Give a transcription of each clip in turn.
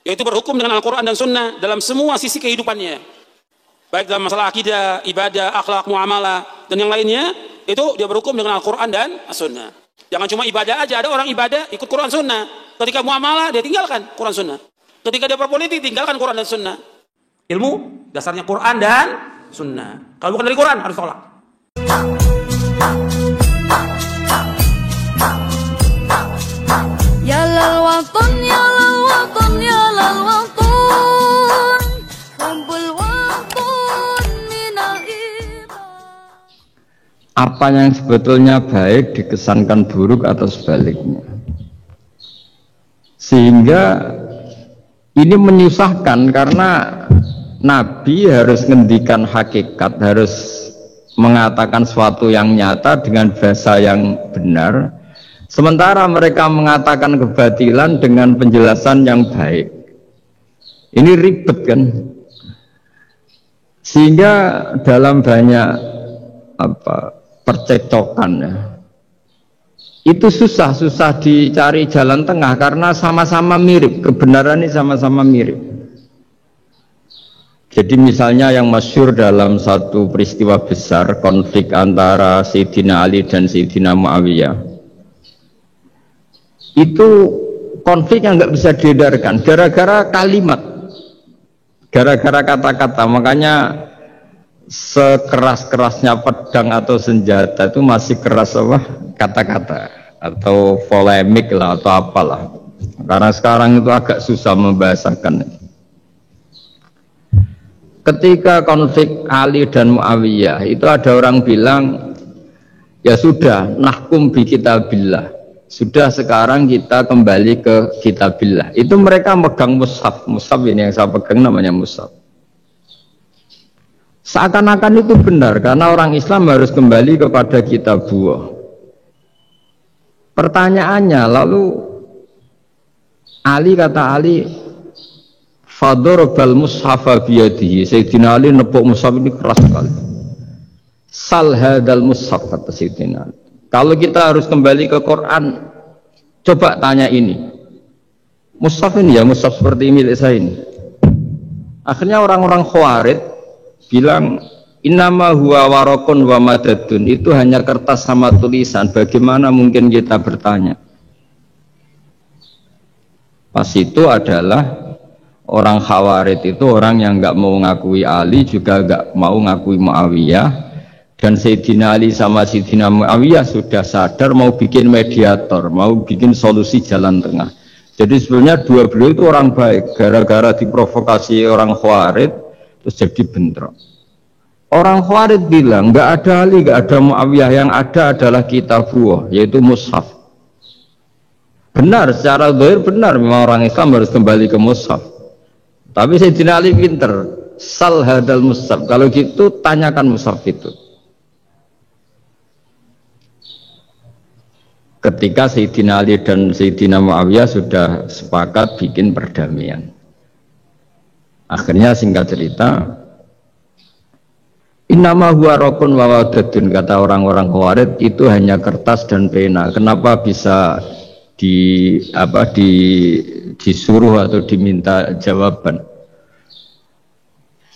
yaitu berhukum dengan Al-Quran dan Sunnah dalam semua sisi kehidupannya, baik dalam masalah akidah, ibadah, akhlak, muamalah, dan yang lainnya. Itu dia berhukum dengan Al-Quran dan As-Sunnah. Jangan cuma ibadah aja, ada orang ibadah ikut Quran Sunnah, ketika muamalah dia tinggalkan Quran Sunnah, ketika dia berpolitik tinggalkan Quran dan Sunnah. Ilmu dasarnya Quran dan Sunnah. Kalau bukan dari Quran harus tolak. Ya lal waton, ya lal waton, ya lal waton, rabbul waton minal iman. Apa yang sebetulnya baik dikesankan buruk atau sebaliknya, sehingga ini menyusahkan karena Nabi harus ngendikan hakikat, harus mengatakan sesuatu yang nyata dengan bahasa yang benar, sementara mereka mengatakan kebatilan dengan penjelasan yang baik. Ini ribet kan? Sehingga dalam banyak percekcokan ya, itu susah dicari jalan tengah karena sama-sama mirip, kebenaran ini sama-sama mirip. Jadi misalnya yang masyhur dalam satu peristiwa besar, konflik antara Sayyidina Ali dan Sayyidina Muawiyah, itu konflik yang nggak bisa diedarkan gara-gara kalimat, gara-gara kata-kata. Makanya sekeras-kerasnya pedang atau senjata itu masih keras apa? Kata-kata atau polemik lah atau apalah. Karena sekarang itu agak susah membahasakan. Ketika konflik Ali dan Muawiyah itu ada orang bilang, ya sudah, nahkum bi kitabillah, sudah sekarang kita kembali ke kitabillah. Itu mereka megang mushaf ini yang saya pegang namanya mushaf. Seakan-akan itu benar karena orang Islam harus kembali kepada kitabullah. Pertanyaannya lalu kata Ali fadorobal mushafa biyadihi, Sayyidina Ali nepuk mushaf ini keras sekali. Sal hadal mushaf, kata Sayyidina Ali, kalau kita harus kembali ke Quran, coba tanya ini mushaf ini ya, mushaf seperti milik saya ini. Akhirnya orang-orang Khawarij bilang innama huwa warakun wa madadun, itu hanya kertas sama tulisan, bagaimana mungkin kita bertanya. Pas itu adalah orang Khawarij itu orang yang nggak mau ngakui Ali, juga nggak mau ngakui Muawiyah. Dan Sayyidina Ali sama Sayyidina Muawiyah sudah sadar mau bikin mediator, mau bikin solusi jalan tengah. Jadi sebenarnya dua beliau itu orang baik, gara-gara diprovokasi orang Khawarij terus jadi bentrok. Orang Khawarij bilang nggak ada Ali, nggak ada Muawiyah, yang ada adalah kitabullah, yaitu mushaf. Benar, secara zahir benar, memang orang Islam harus kembali ke mushaf. Tapi Sayyidina Ali pinter, sal hadal mushaf, kalau gitu tanyakan mushaf itu. Ketika Sayyidina Ali dan Sayyidina Muawiyah sudah sepakat bikin perdamaian, akhirnya singkat cerita, innama huwa rokun wa wadadun, kata orang-orang Khawarij, itu hanya kertas dan pena. Kenapa bisa disuruh atau diminta jawaban?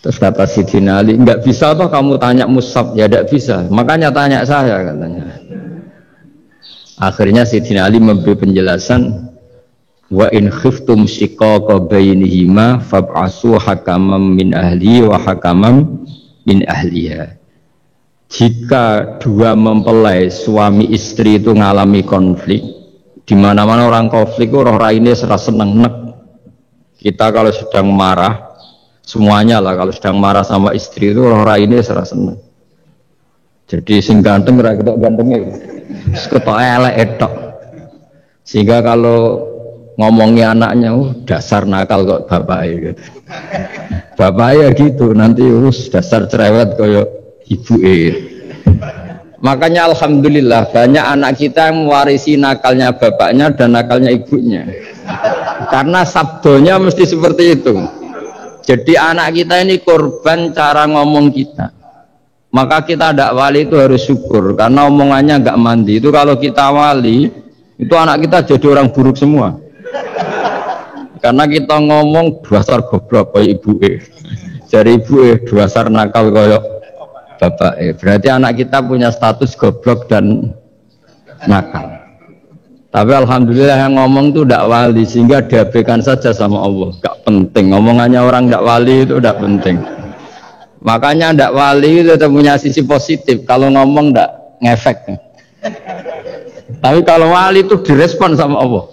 Terus kata Sayyidina Ali, enggak bisa toh kamu tanya mushaf? Ya enggak bisa, makanya tanya saya, katanya. Akhirnya Sayyidina Ali memberi penjelasan, wa in khiftum shiqaqa bainihima fab'asu hakaman min ahli wa hakaman min ahliha. Jika dua mempelai suami istri itu ngalami konflik, di mana-mana orang konflik roh raine serasa seneng nek. Kita kalau sedang marah, semuanya lah kalau sedang marah sama istri itu roh raine serasa seneng. Jadi sing ganteng ra ketok gantenge, ketok elek etok. Sehingga kalau ngomongi anaknya, dasar nakal kok bapaknya gitu. Bapaknya gitu, nanti urus dasar cerewet kaya ibuke. Makanya alhamdulillah banyak anak kita yang mewarisi nakalnya bapaknya dan nakalnya ibunya. Karena sabdonya mesti seperti itu. Jadi anak kita ini korban cara ngomong kita. Maka kita tidak wali itu harus syukur karena omongannya nggak mandi. Itu kalau kita wali, itu anak kita jadi orang buruk semua. Karena kita ngomong dasar goblok kaya ibuke. Jare ibuke dasar nakal kaya bapake. Berarti anak kita punya status goblok dan nakal. Tapi alhamdulillah yang ngomong itu tidak wali, sehingga diabaikan saja sama Allah. Gak penting, ngomongannya orang tidak wali itu tidak penting. Makanya tidak wali itu punya sisi positif. Kalau ngomong tidak ngefek. Tapi kalau wali itu direspon sama Allah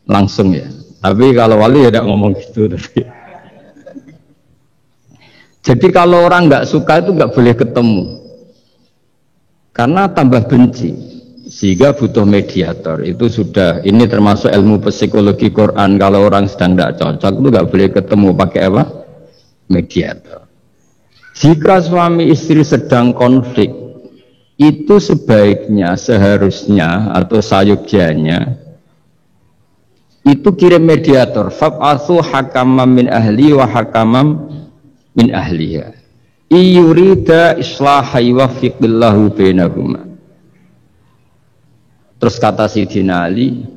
langsung ya. Tapi kalau wali ya tidak ngomong gitu. Jadi kalau orang nggak suka itu nggak boleh ketemu, karena tambah benci. Sehingga butuh mediator. Itu sudah, ini termasuk ilmu psikologi Quran. Kalau orang sedang tidak cocok itu nggak boleh ketemu, pakai apa? Mediator. Jika suami istri sedang konflik, itu sebaiknya, seharusnya atau sayugjanya itu kirim mediator. Fab'atsu hakamam min ahli wa hakamam min ahliha. Iyurida islahi wa fiqillahu bainahuma. Terus kata Sayyidina Ali,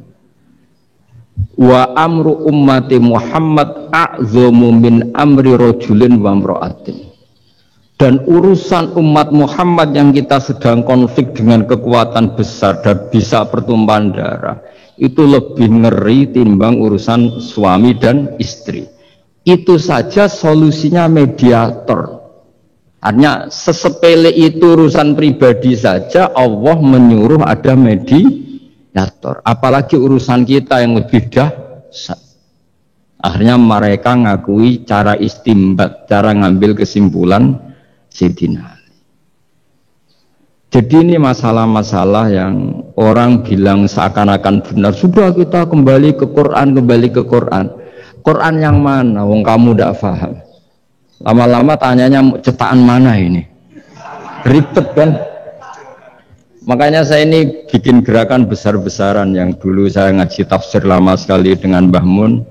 wa amru ummati Muhammad a'zamu min amri rajulin wa imra'atin. Dan urusan umat Muhammad yang kita sedang konflik dengan kekuatan besar dan bisa pertumpahan darah, itu lebih ngeri timbang urusan suami dan istri. Itu saja solusinya mediator. Artinya sesepele itu urusan pribadi saja Allah menyuruh ada mediator. Apalagi urusan kita yang lebih dahsyat. Akhirnya mereka ngakui cara istimbat, cara ngambil kesimpulan Sayyidina Ali. Jadi ini masalah-masalah yang orang bilang seakan-akan benar. Sudah kita kembali ke Quran, kembali ke Quran. Quran yang mana? Wong kamu tidak paham. Lama-lama tanyanya cetakan mana ini? Ribet kan? Makanya saya ini bikin gerakan besar-besaran. Yang dulu saya ngaji tafsir lama sekali dengan Mbah Mun,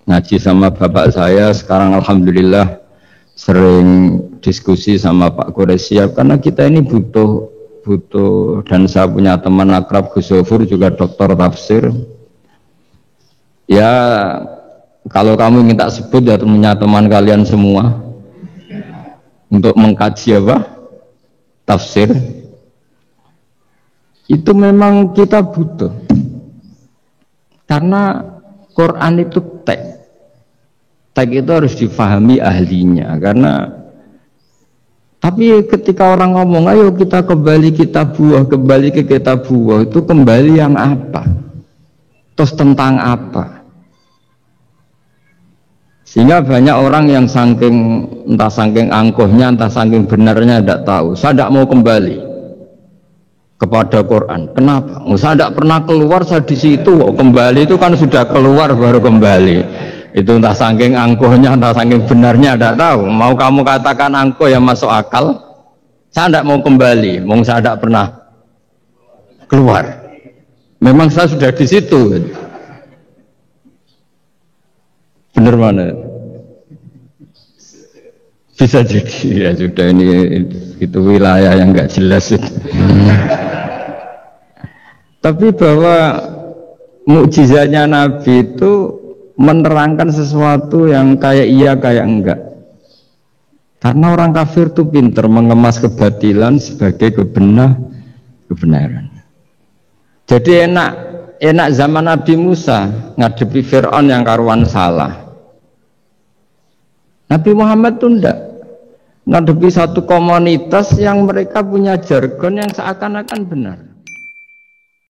ngaji sama bapak saya. Sekarang alhamdulillah sering diskusi sama Pak Quraisyah, karena kita ini butuh, dan saya punya teman akrab Gus Zofur juga doktor tafsir. Ya kalau kamu minta sebut ya punya teman kalian semua untuk mengkaji apa? Tafsir. Itu memang kita butuh. Karena Quran itu teks. Teks itu harus difahami ahlinya. Karena tapi ketika orang ngomong, ayo kita kembali kitab buah, kembali ke kitab buah, itu kembali yang apa? Terus tentang apa? Sehingga banyak orang yang entah saking angkuhnya, entah saking benarnya tidak tahu. Saya tidak mau kembali kepada Quran. Kenapa? Saya tidak pernah keluar, saya di situ. Kembali itu kan sudah keluar baru kembali. Itu entah saking angkuhnya, entah saking benarnya tidak tahu. Mau kamu katakan angkuh yang masuk akal, saya tidak mau kembali. Saya tidak pernah keluar. Memang saya sudah di situ. Benar mana? Bisa jadi ya sudah, ini itu wilayah yang nggak jelas itu. Tapi bahwa mukjizatnya Nabi itu menerangkan sesuatu yang kayak iya kayak enggak. Karena orang kafir itu pintar mengemas kebatilan sebagai kebenaran. Jadi enak zaman Nabi Musa ngadepi Fir'aun yang karuan salah. Nabi Muhammad itu enggak, ngadepi satu komunitas yang mereka punya jargon yang seakan-akan benar.